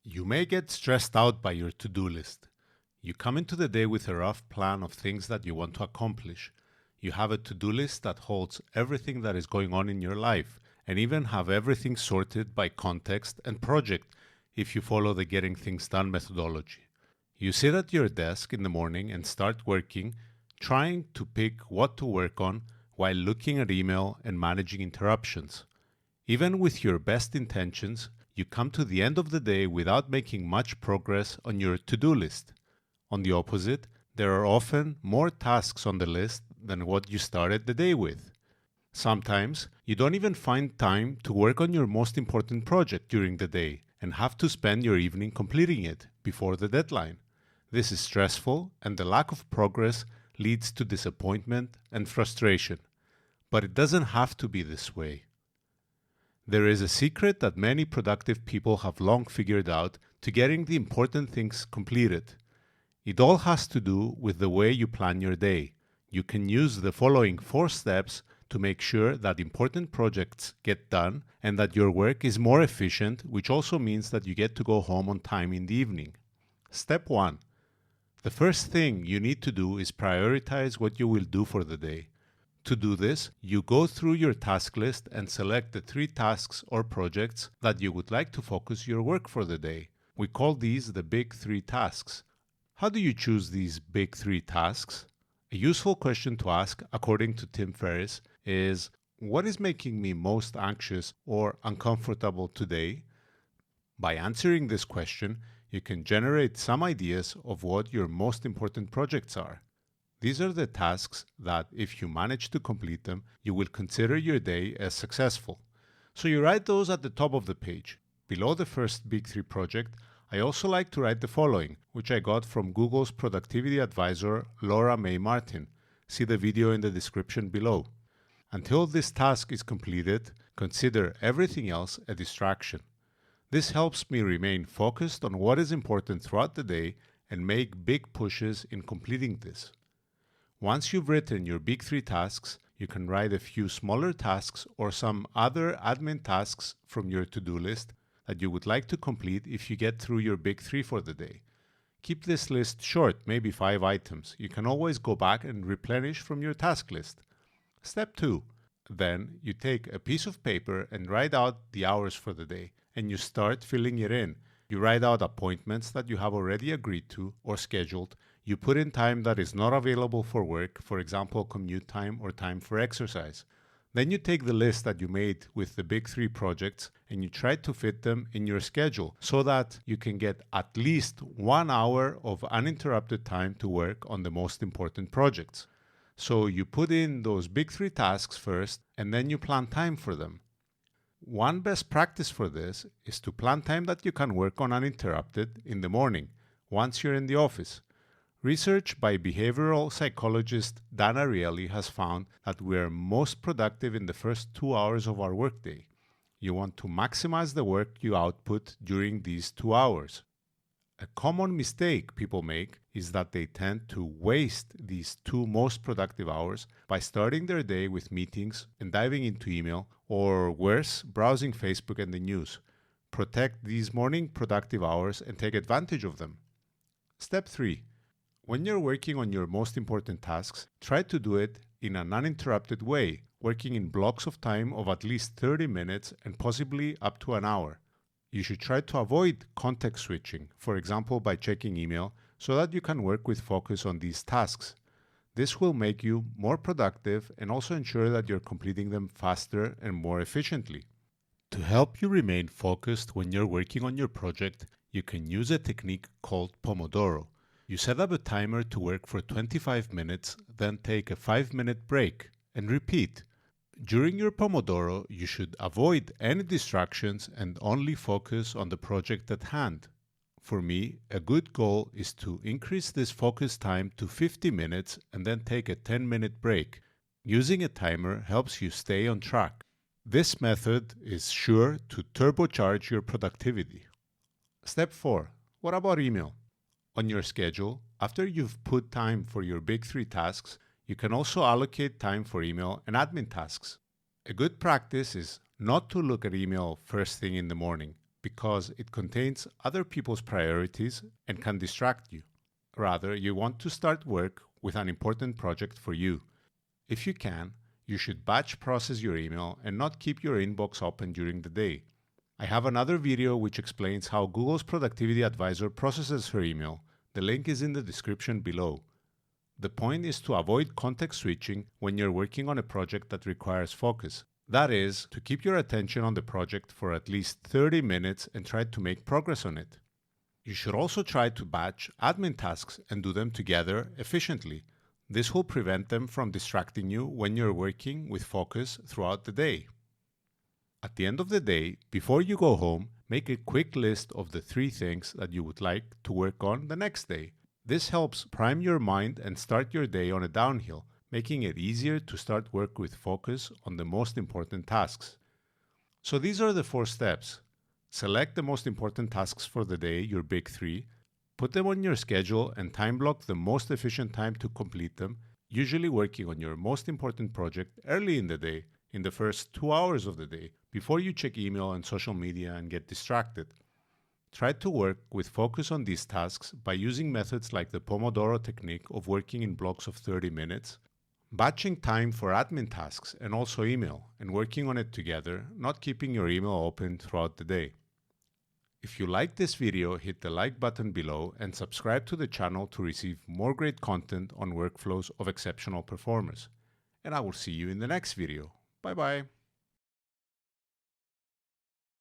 You may get stressed out by your to-do list. You come into the day with a rough plan of things that you want to accomplish. You have a to-do list that holds everything that is going on in your life and even have everything sorted by context and project if you follow the getting things done methodology. You sit at your desk in the morning and start working, trying to pick what to work on while looking at email and managing interruptions. Even with your best intentions, you come to the end of the day without making much progress on your to-do list. On the opposite, there are often more tasks on the list than what you started the day with. Sometimes, you don't even find time to work on your most important project during the day and have to spend your evening completing it before the deadline. This is stressful, and the lack of progress leads to disappointment and frustration. But it doesn't have to be this way. There is a secret that many productive people have long figured out to getting the important things completed. It all has to do with the way you plan your day. You can use the following 4 steps to make sure that important projects get done and that your work is more efficient, which also means that you get to go home on time in the evening. Step 1. The first thing you need to do is prioritize what you will do for the day. To do this, you go through your task list and select the 3 tasks or projects that you would like to focus your work for the day. We call these the big 3 tasks. How do you choose these big 3 tasks? A useful question to ask, according to Tim Ferriss, is what is making me most anxious or uncomfortable today? By answering this question, you can generate some ideas of what your most important projects are. These are the tasks that, if you manage to complete them, you will consider your day as successful. So you write those at the top of the page. Below the first Big 3 project, I also like to write the following, which I got from Google's productivity advisor Laura May Martin. See the video in the description below. Until this task is completed, consider everything else a distraction. This helps me remain focused on what is important throughout the day and make big pushes in completing this. Once you've written your big 3 tasks, you can write a few smaller tasks or some other admin tasks from your to-do list that you would like to complete if you get through your big 3 for the day. Keep this list short, maybe 5 items. You can always go back and replenish from your task list. Step 2. Then you take a piece of paper and write out the hours for the day, and you start filling it in. You write out appointments that you have already agreed to or scheduled. You put in time that is not available for work, for example, commute time or time for exercise. Then you take the list that you made with the big 3 projects and you try to fit them in your schedule so that you can get at least 1 hour of uninterrupted time to work on the most important projects. So you put in those big 3 tasks first and then you plan time for them. One best practice for this is to plan time that you can work on uninterrupted in the morning, once you're in the office. Research by behavioral psychologist Dan Ariely has found that we are most productive in the first 2 hours of our workday. You want to maximize the work you output during these 2 hours. A common mistake people make is that they tend to waste these 2 most productive hours by starting their day with meetings and diving into email, or worse, browsing Facebook and the news. Protect these morning productive hours and take advantage of them. Step 3. When you're working on your most important tasks, try to do it in an uninterrupted way, working in blocks of time of at least 30 minutes and possibly up to an hour. You should try to avoid context switching, for example by checking email, so that you can work with focus on these tasks. This will make you more productive and also ensure that you're completing them faster and more efficiently. To help you remain focused when you're working on your project, you can use a technique called Pomodoro. You set up a timer to work for 25 minutes, then take a 5-minute break, and repeat. During your Pomodoro, you should avoid any distractions and only focus on the project at hand. For me, a good goal is to increase this focus time to 50 minutes and then take a 10-minute break. Using a timer helps you stay on track. This method is sure to turbocharge your productivity. Step 4. What about email? On your schedule, after you've put time for your big 3 tasks, you can also allocate time for email and admin tasks. A good practice is not to look at email first thing in the morning. because it contains other people's priorities and can distract you. Rather, you want to start work with an important project for you. If you can, you should batch process your email and not keep your inbox open during the day. I have another video which explains how Google's Productivity Advisor processes her email. The link is in the description below. The point is to avoid context switching when you're working on a project that requires focus. That is, to keep your attention on the project for at least 30 minutes and try to make progress on it. You should also try to batch admin tasks and do them together efficiently. This will prevent them from distracting you when you're working with focus throughout the day. At the end of the day, before you go home, make a quick list of the 3 things that you would like to work on the next day. This helps prime your mind and start your day on a downhill, making it easier to start work with focus on the most important tasks. So these are the 4 steps. Select the most important tasks for the day, your big 3. Put them on your schedule and time block the most efficient time to complete them, usually working on your most important project early in the day, in the first 2 hours of the day, before you check email and social media and get distracted. Try to work with focus on these tasks by using methods like the Pomodoro technique of working in blocks of 30 minutes, batching time for admin tasks and also email, and working on it together, not keeping your email open throughout the day. If you like this video, hit the like button below and subscribe to the channel to receive more great content on workflows of exceptional performers. And I will see you in the next video. Bye bye.